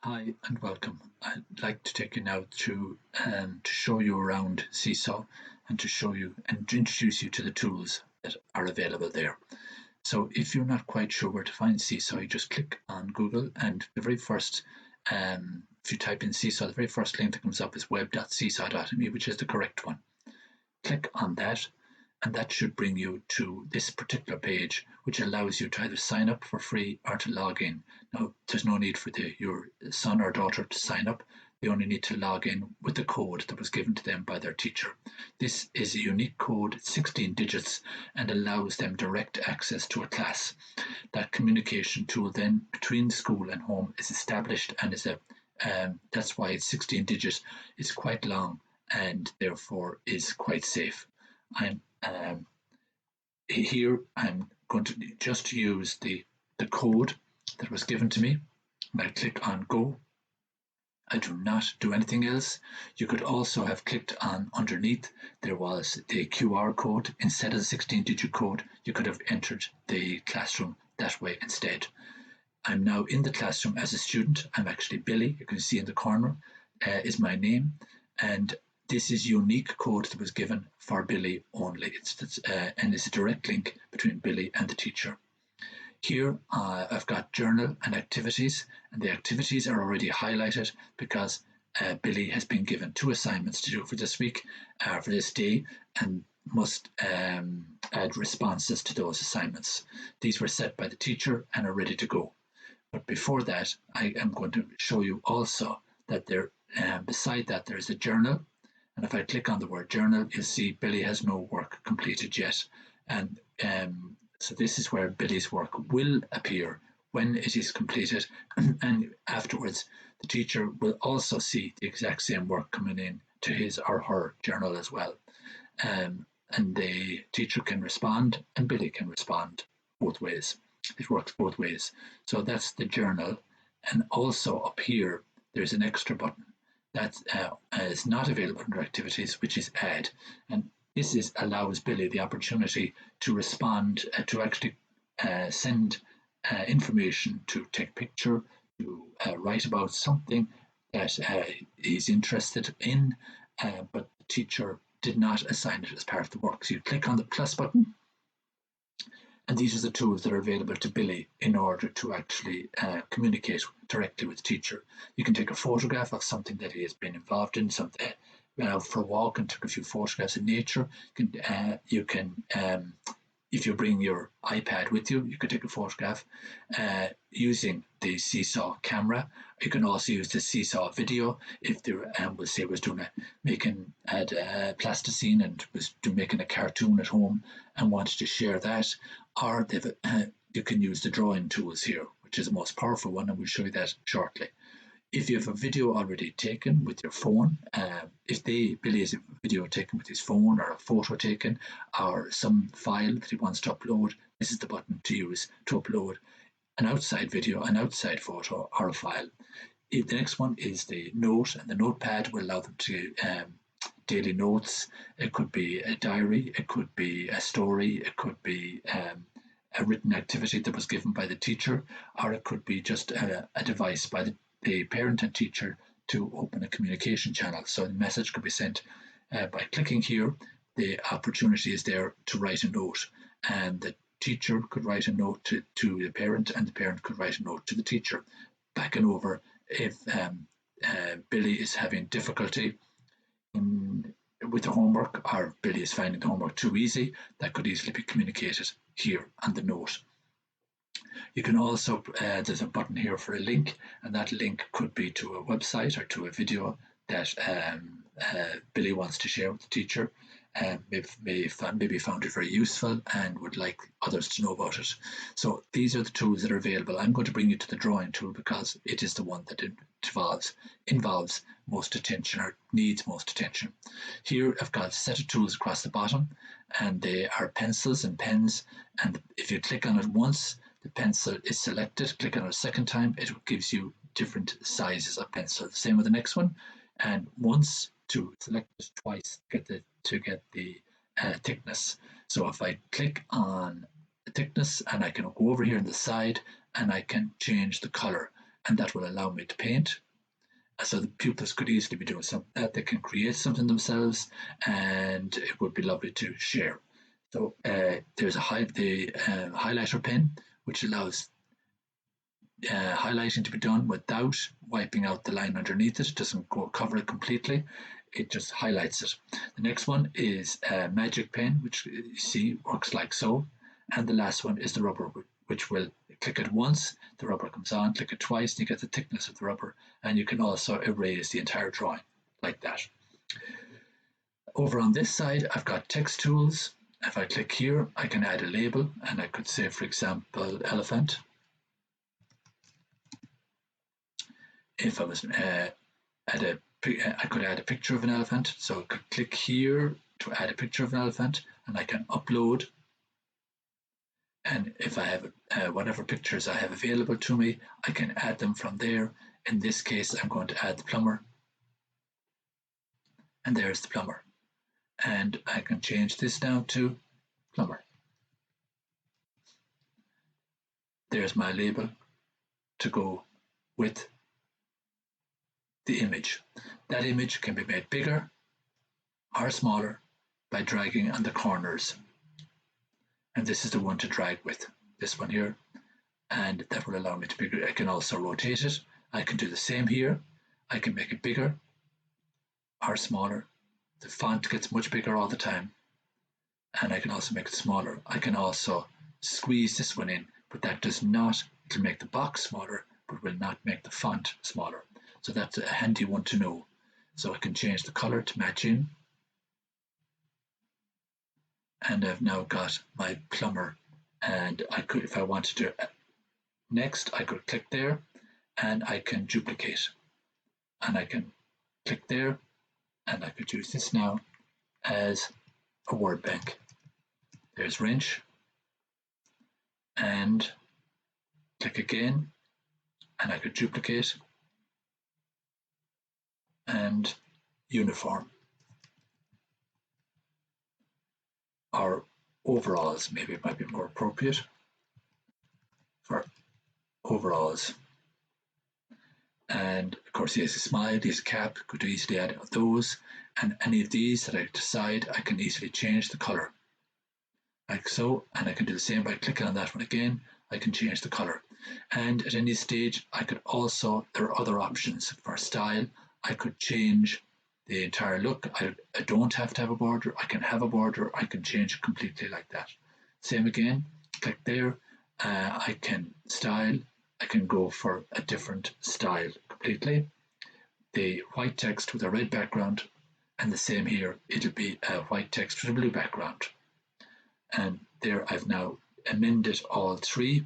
Hi and welcome. I'd like to take you now through to show you around Seesaw and to show you and to introduce you to the tools that are available there. So if you're not quite sure where to find Seesaw, you just click on Google and the very first, if you type in Seesaw, the very first link that comes up is web.seesaw.me, which is the correct one. Click on that and that should bring you to this particular page, which allows you to either sign up for free or to log in. Now, there's no need for your son or daughter to sign up. They only need to log in with the code that was given to them by their teacher. This is a unique code, 16 digits, and allows them direct access to a class. That communication tool then between school and home is established and that's why it's 16 digits. It's quite long and therefore is quite safe. I'm Here I'm going to just use the code that was given to me. I click on go. I do not do anything else. You could also have clicked on underneath. There was the QR code. Instead of the 16-digit code, you could have entered the classroom that way instead. I'm now in the classroom as a student. I'm actually Billy. You can see in the corner is my name. And this is unique code that was given for Billy only. And it's a direct link between Billy and the teacher. Here I've got journal and activities, and the activities are already highlighted because Billy has been given 2 assignments to do for this week, for this day, and must add responses to those assignments. These were set by the teacher and are ready to go. But before that, I am going to show you also that beside that there is a journal. And if I click on the word journal, you'll see Billy has no work completed yet. And so this is where Billy's work will appear when it is completed. And afterwards, the teacher will also see the exact same work coming in to his or her journal as well. And the teacher can respond and Billy can respond both ways. It works both ways. So that's the journal. And also up here, there's an extra button that is not available under activities, which is add. And this allows Billy the opportunity to respond, to actually send information, to take picture, to write about something that he's interested in, but the teacher did not assign it as part of the work. So you click on the plus button, and these are the tools that are available to Billy in order to actually communicate directly with the teacher. You can take a photograph of something that he has been involved in, something for a walk, and took a few photographs in nature. You can if you bring your iPad with you, you could take a photograph using the Seesaw camera. You can also use the Seesaw video if there we'll say was doing had plasticine and was making a cartoon at home and wanted to share that, or you can use the drawing tools here, which is the most powerful one, and we'll show you that shortly. If you have a video already taken with your phone, if Billy has a video taken with his phone or a photo taken or some file that he wants to upload, this is the button to use to upload an outside video, an outside photo, or a file. The next one is the note, and the notepad will allow them to daily notes. It could be a diary, it could be a story, it could be a written activity that was given by the teacher, or it could be just a device by the parent and teacher to open a communication channel. So the message could be sent by clicking here. The opportunity is there to write a note, and the teacher could write a note to the parent, and the parent could write a note to the teacher. Back and over, if Billy is having difficulty with the homework, or Billy is finding the homework too easy, that could easily be communicated here on the note. You can also, there's a button here for a link, and that link could be to a website or to a video that Billy wants to share with the teacher. Maybe found it very useful and would like others to know about it. So these are the tools that are available. I'm going to bring you to the drawing tool because it is the one that involves most attention or needs most attention. Here I've got a set of tools across the bottom, and they are pencils and pens, and if you click on it once, the pencil is selected. Click on it a second time, it gives you different sizes of pencil. Same with the next one, and once to select it, twice to get the thickness. So if I click on the thickness, and I can go over here on the side and I can change the color. and that will allow me to paint. So the pupils could easily be doing something that they can create something themselves, and it would be lovely to share. So there's the highlighter pen, which allows highlighting to be done without wiping out the line underneath it. It doesn't cover it completely. It just highlights it. The next one is a magic pen, which you see works like so. And the last one is the rubber, which will click it once, the rubber comes on, click it twice, and you get the thickness of the rubber. And you can also erase the entire drawing like that. Over on this side, I've got text tools. If I click here, I can add a label, and I could say, for example, elephant. If I was I could add a picture of an elephant, so I could click here to add a picture of an elephant, and I can upload. And if I have whatever pictures I have available to me, I can add them from there. In this case, I'm going to add the plumber, and there's the plumber. And I can change this now to plumber. There's my label to go with the image. That image can be made bigger or smaller by dragging on the corners. And this is the one to drag with, this one here. And that will allow me to bigger. I can also rotate it. I can do the same here. I can make it bigger or smaller. The font gets much bigger all the time. And I can also make it smaller. I can also squeeze this one in, but that does not, it'll make the box smaller, but will not make the font smaller. So that's a handy one to know. So I can change the color to match in. And I've now got my plumber. And I could, if I wanted to, next I could click there and I can duplicate. And I can click there and I could use this now as a word bank. There's wrench and click again and I could duplicate and uniform or overalls, maybe it might be more appropriate for overalls. And of course he has a smile, he has a cap, could easily add those, and any of these that I decide I can easily change the color like so, and I can do the same by clicking on that one again. I can change the color, and at any stage I could also, there are other options for style. I could change the entire look. I don't have to have a border. I can have a border. I can change it completely like that. Same again, click there. I can style. I can go for a different style completely. The white text with a red background, and the same here, it'll be a white text with a blue background. And there I've now amended all three.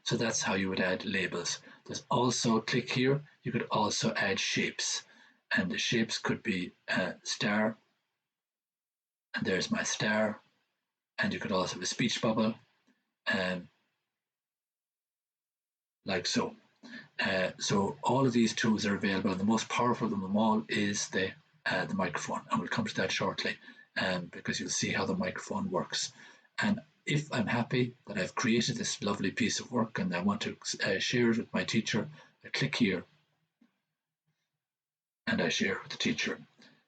So that's how you would add labels. There's also, click here, you could also add shapes. And the shapes could be a star, and there's my star. And you could also have a speech bubble, like so. So all of these tools are available, and the most powerful of them all is the microphone, and we'll come to that shortly, because you'll see how the microphone works. And if I'm happy that I've created this lovely piece of work and I want to share it with my teacher, I click here and I share it with the teacher.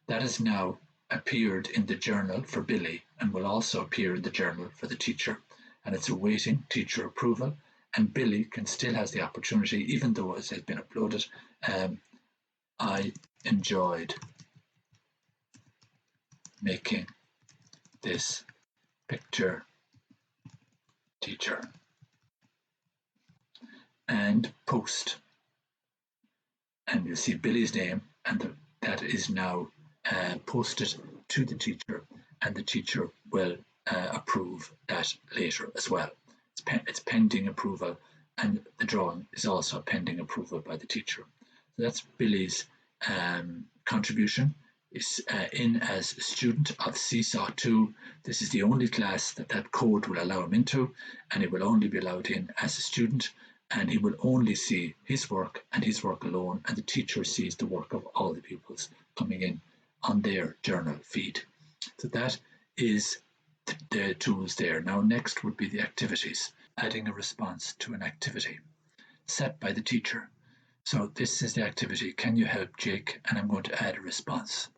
That has now appeared in the journal for Billy and will also appear in the journal for the teacher, and it's awaiting teacher approval. And Billy still has the opportunity, even though it has been uploaded. I enjoyed making this picture, teacher, and post. And you'll see Billy's name, and that is now posted to the teacher, and the teacher will approve that later as well. It's pending approval, and the drawing is also pending approval by the teacher. So that's Billy's contribution. Is in as a student of Seesaw 2. This is the only class that code will allow him into, and he will only be allowed in as a student, and he will only see his work and his work alone, and the teacher sees the work of all the pupils coming in on their journal feed. So that is the tools there. Now next would be the activities, adding a response to an activity. set by the teacher. So this is the activity. Can you help Jake? And I'm going to add a response.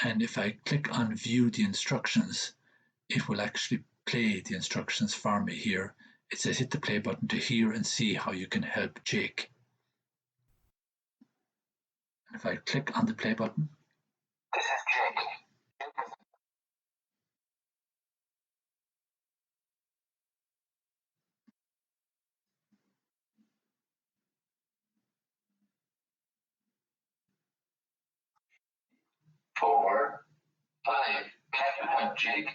And if I click on view the instructions, it will actually play the instructions for me here. It says hit the play button to hear and see how you can help Jake. And if I click on the play button, this is Jake. Four, five, can you help Jake?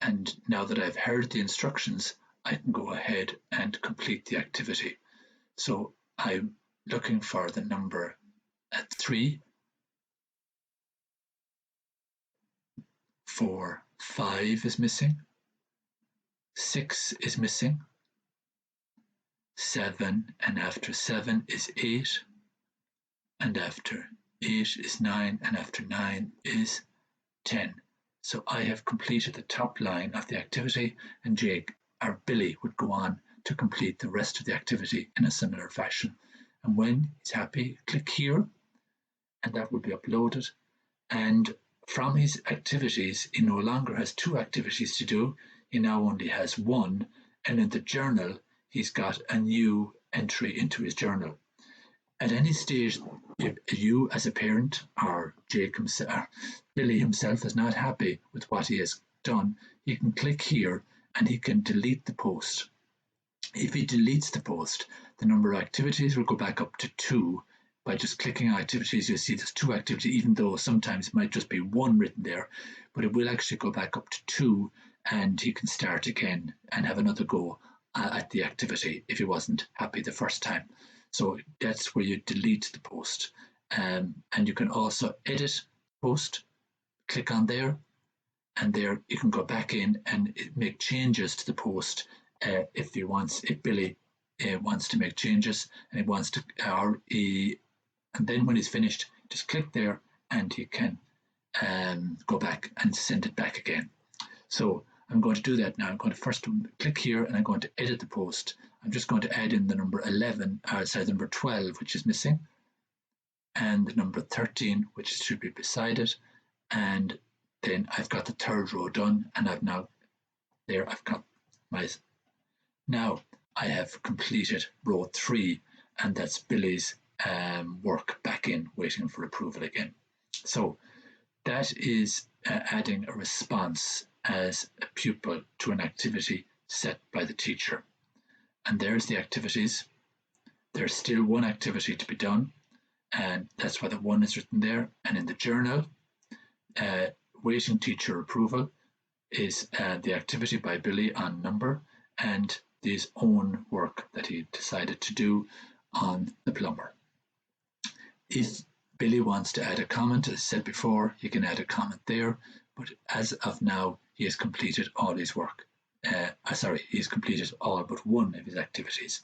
And now that I've heard the instructions, I can go ahead and complete the activity. So I'm looking for the number at 3, 4, 5 is missing, 6 is missing, 7, and after 7 is 8, and after 8 is 9, and after 9 is 10. So I have completed the top line of the activity, and Jake or Billy would go on to complete the rest of the activity in a similar fashion. And when he's happy, click here, and that will be uploaded. And from his activities, he no longer has 2 activities to do, he now only has 1. And in the journal, he's got a new entry into his journal. At any stage, if you as a parent or Jake himself, or Billy himself is not happy with what he has done, he can click here and he can delete the post. If he deletes the post, the number of activities will go back up to 2. By just clicking on activities, you'll see there's 2 activities, even though sometimes it might just be 1 written there, but it will actually go back up to 2, and he can start again and have another go at the activity if he wasn't happy the first time. So that's where you delete the post. And you can also edit post, click on there, and there you can go back in and make changes to the post if Billy wants to make changes and he wants to, and then when he's finished, just click there and he can go back and send it back again. So I'm going to do that now. I'm going to first click here and I'm going to edit the post. I'm just going to add in the number 11, the number 12, which is missing, and the number 13, which should be beside it. And then I've got the third row done, and I've got my, now I have completed row 3, and that's Billy's work back in, waiting for approval again. So that is adding a response as a pupil to an activity set by the teacher. And there's the activities. There's still 1 activity to be done, and that's why the 1 is written there. And in the journal, waiting teacher approval is the activity by Billy on number and his own work that he decided to do on the plumber. If Billy wants to add a comment, as I said before, he can add a comment there, but as of now, he has completed all his work. He's completed all but 1 of his activities.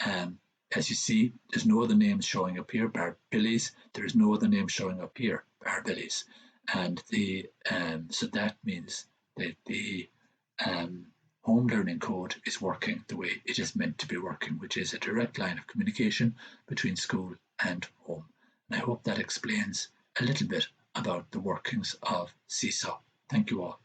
As you see, there's no other names showing up here bar Billy's. There is no other name showing up here bar Billy's. And so that means that the home learning code is working the way it is meant to be working, which is a direct line of communication between school and home. And I hope that explains a little bit about the workings of Seesaw. Thank you all.